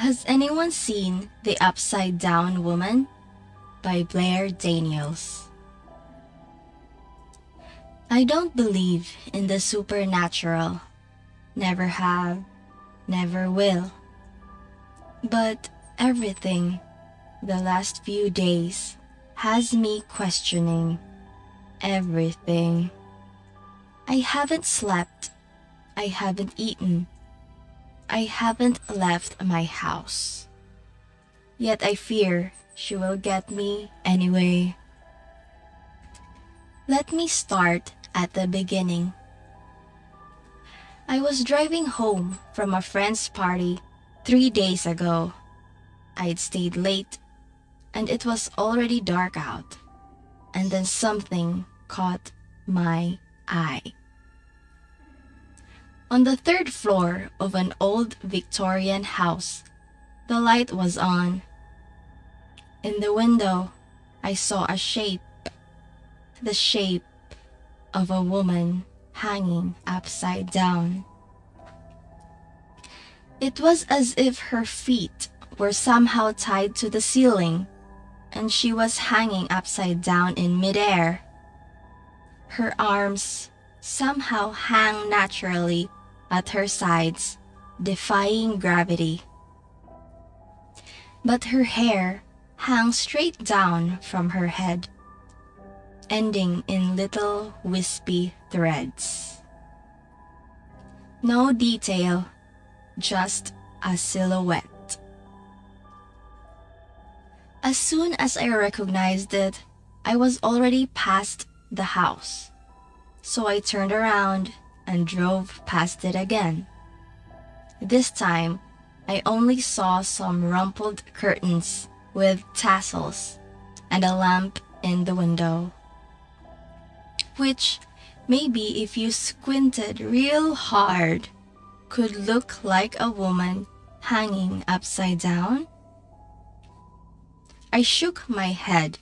Has anyone seen The Upside Down Woman by Blair Daniels? I don't believe in the supernatural. Never have, never will. But everything the last few days has me questioning everything. I haven't slept. I haven't eaten. I haven't left my house. Yet I fear she will get me anyway. Let me start at the beginning. I was driving home from a friend's party 3 days ago. I'd stayed late and it was already dark out. And then something caught my eye. On the third floor of an old Victorian house, the light was on. In the window, I saw a shape, the shape of a woman hanging upside down. It was as if her feet were somehow tied to the ceiling, and she was hanging upside down in midair. Her arms somehow hang naturally at her sides, defying gravity. But her hair hangs straight down from her head, ending in little wispy threads. No detail, just a silhouette. As soon as I recognized it, I was already past the house, so I turned around and drove past it again. This time, I only saw some rumpled curtains with tassels and a lamp in the window, which maybe if you squinted real hard could look like a woman hanging upside down. I shook my head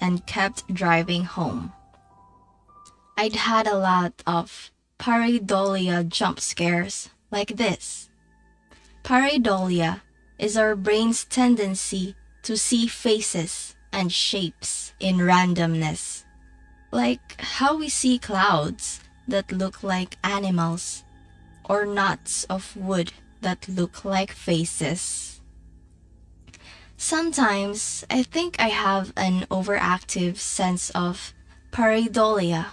and kept driving home. I'd had a lot of pareidolia jump scares like this. Pareidolia is our brain's tendency to see faces and shapes in randomness, like how we see clouds that look like animals or knots of wood that look like faces. Sometimes I think I have an overactive sense of pareidolia.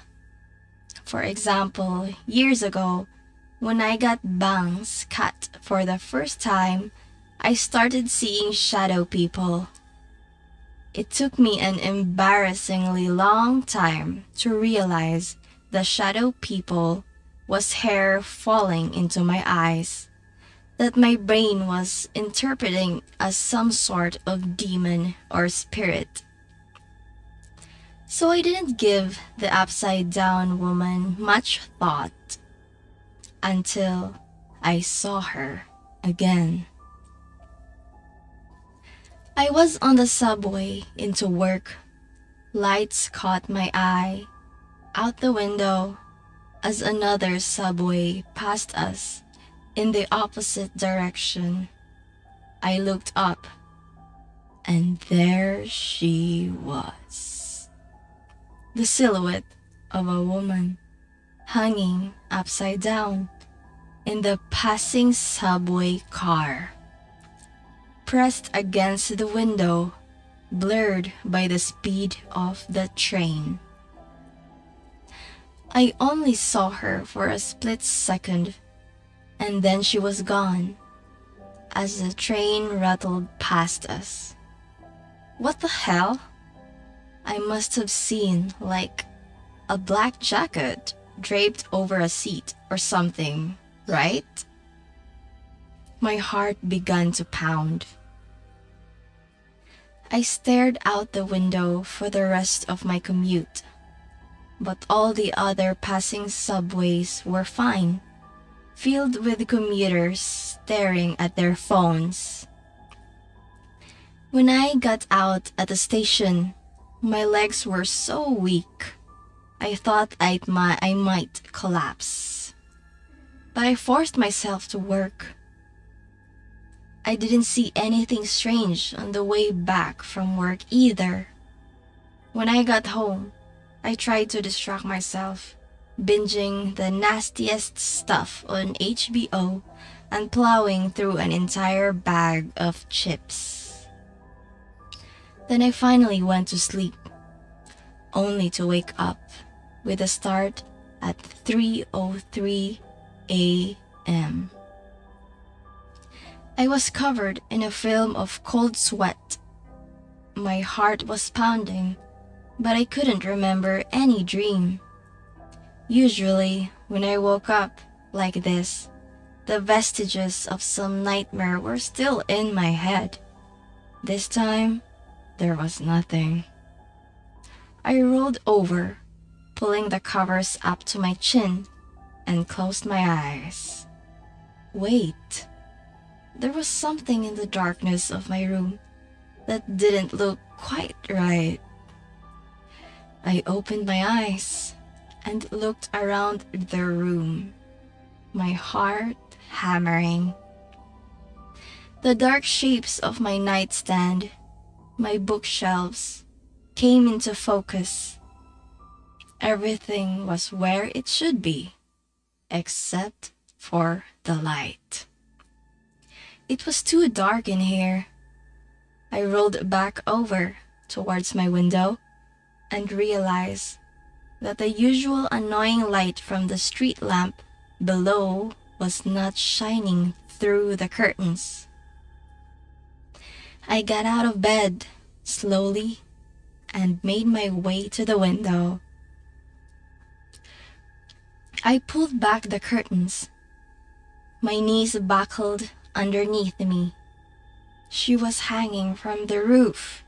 For example, years ago, when I got bangs cut for the first time, I started seeing shadow people. It took me an embarrassingly long time to realize the shadow people was hair falling into my eyes, that my brain was interpreting as some sort of demon or spirit. So I didn't give the upside down woman much thought until I saw her again. I was on the subway into work. Lights caught my eye out the window as another subway passed us in the opposite direction. I looked up, and there she was. The silhouette of a woman hanging upside down in the passing subway car, pressed against the window, blurred by the speed of the train. I only saw her for a split second, and then she was gone as the train rattled past us. What the hell? I must have seen like a black jacket draped over a seat or something, right? My heart began to pound. I stared out the window for the rest of my commute, but all the other passing subways were fine, filled with commuters staring at their phones. When I got out at the station, my legs were so weak, I thought I might collapse. But I forced myself to work. I didn't see anything strange on the way back from work either. When I got home, I tried to distract myself, binging the nastiest stuff on HBO and plowing through an entire bag of chips. Then I finally went to sleep, only to wake up with a start at 3:03 a.m. I was covered in a film of cold sweat. My heart was pounding, but I couldn't remember any dream. Usually, when I woke up like this, the vestiges of some nightmare were still in my head. This time, there was nothing. I rolled over, pulling the covers up to my chin, and closed my eyes. Wait, there was something in the darkness of my room that didn't look quite right. I opened my eyes and looked around the room, my heart hammering. The dark shapes of my nightstand, my bookshelves, came into focus. Everything was where it should be, except for the light. It was too dark in here. I rolled back over towards my window and realized that the usual annoying light from the street lamp below was not shining through the curtains. I got out of bed slowly and made my way to the window. I pulled back the curtains. My knees buckled underneath me. She was hanging from the roof.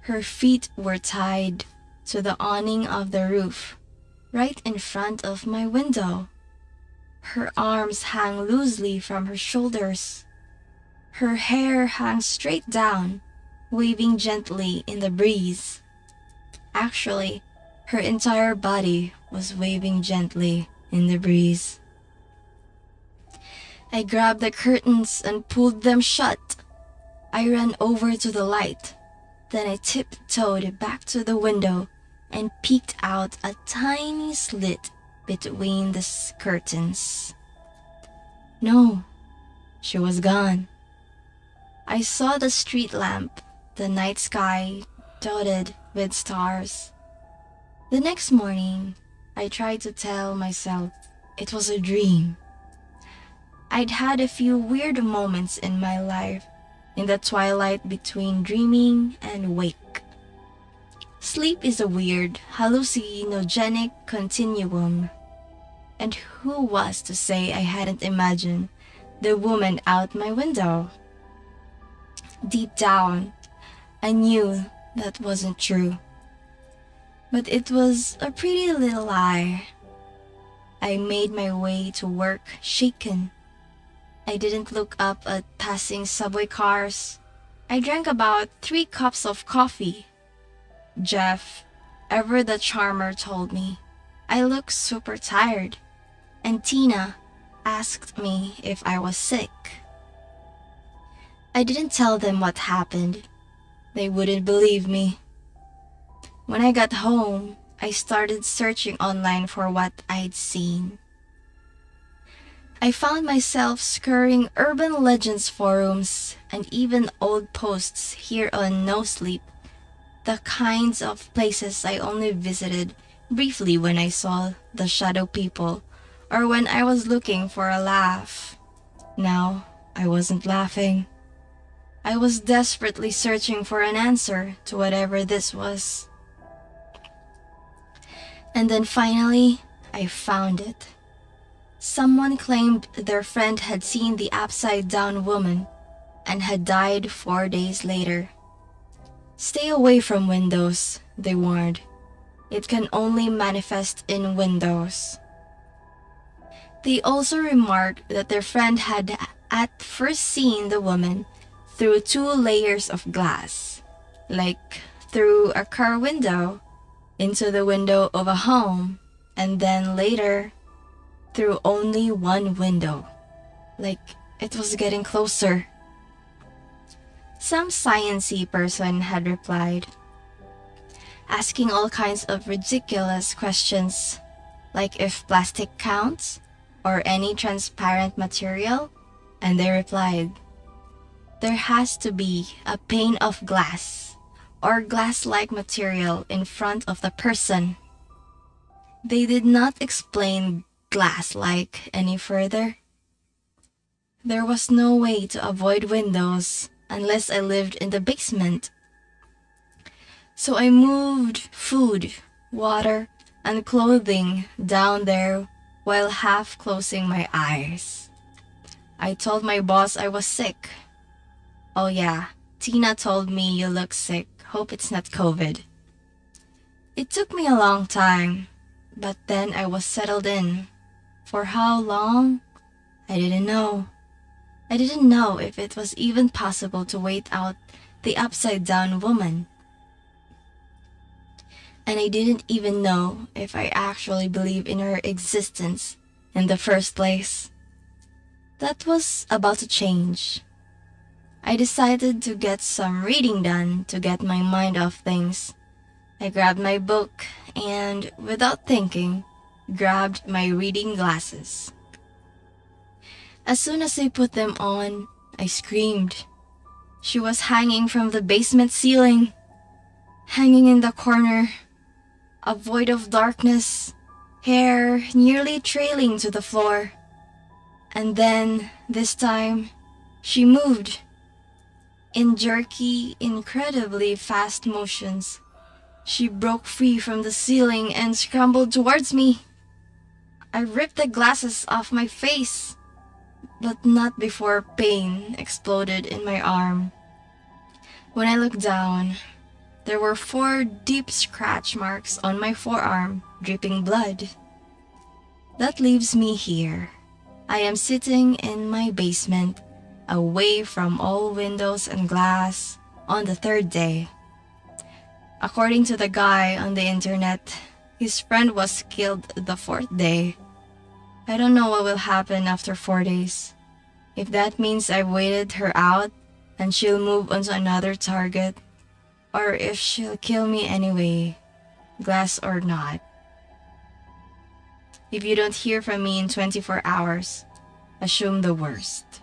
Her feet were tied to the awning of the roof, right in front of my window. Her arms hang loosely from her shoulders. Her hair hangs straight down, waving gently in the breeze. Actually, her entire body was waving gently in the breeze. I grabbed the curtains and pulled them shut. I ran over to the light. Then I tiptoed back to the window and peeked out a tiny slit between the curtains. No, she was gone. I saw the street lamp, the night sky dotted with stars. The next morning, I tried to tell myself it was a dream. I'd had a few weird moments in my life, in the twilight between dreaming and wake. Sleep is a weird, hallucinogenic continuum. And who was to say I hadn't imagined the woman out my window? Deep down, I knew that wasn't true. But it was a pretty little lie. I made my way to work shaken. I didn't look up at passing subway cars. I drank about 3 cups of coffee. Jeff, ever the charmer, told me I looked super tired, and Tina asked me if I was sick. I didn't tell them what happened. They wouldn't believe me. When I got home, I started searching online for what I'd seen. I found myself scouring urban legends forums and even old posts here on No Sleep, the kinds of places I only visited briefly when I saw the shadow people or when I was looking for a laugh. Now, I wasn't laughing. I was desperately searching for an answer to whatever this was. And then finally, I found it. Someone claimed their friend had seen the upside-down woman and had died 4 days later. Stay away from windows, they warned. It can only manifest in windows. They also remarked that their friend had at first seen the woman through 2 layers of glass, like through a car window, into the window of a home, and then later through only 1 window, like it was getting closer Some sciencey person had replied, asking all kinds of ridiculous questions, like if plastic counts or any transparent material, and they replied, there has to be a pane of glass or glass-like material in front of the person. They did not explain glass-like any further. There was no way to avoid windows unless I lived in the basement. So I moved food, water, and clothing down there while half closing my eyes. I told my boss I was sick. Oh yeah, Tina told me you look sick. Hope it's not COVID. It took me a long time, but then I was settled in. For how long? I didn't know. I didn't know if it was even possible to wait out the upside down woman. And I didn't even know if I actually believed in her existence in the first place. That was about to change. I decided to get some reading done to get my mind off things. I grabbed my book and, without thinking, grabbed my reading glasses. As soon as I put them on, I screamed. She was hanging from the basement ceiling, hanging in the corner, a void of darkness, hair nearly trailing to the floor. And then, this time, she moved. In jerky, incredibly fast motions, she broke free from the ceiling and scrambled towards me. I ripped the glasses off my face, but not before pain exploded in my arm. When I looked down, there were 4 deep scratch marks on my forearm, dripping blood. That leaves me here. I am sitting in my basement, away from all windows and glass, on the 3rd day. According to the guy on the internet, his friend was killed the 4th day. I don't know what will happen after 4 days. If that means I waited her out and she'll move on to another target, or if she'll kill me anyway, glass or not. If you don't hear from me in 24 hours, assume the worst.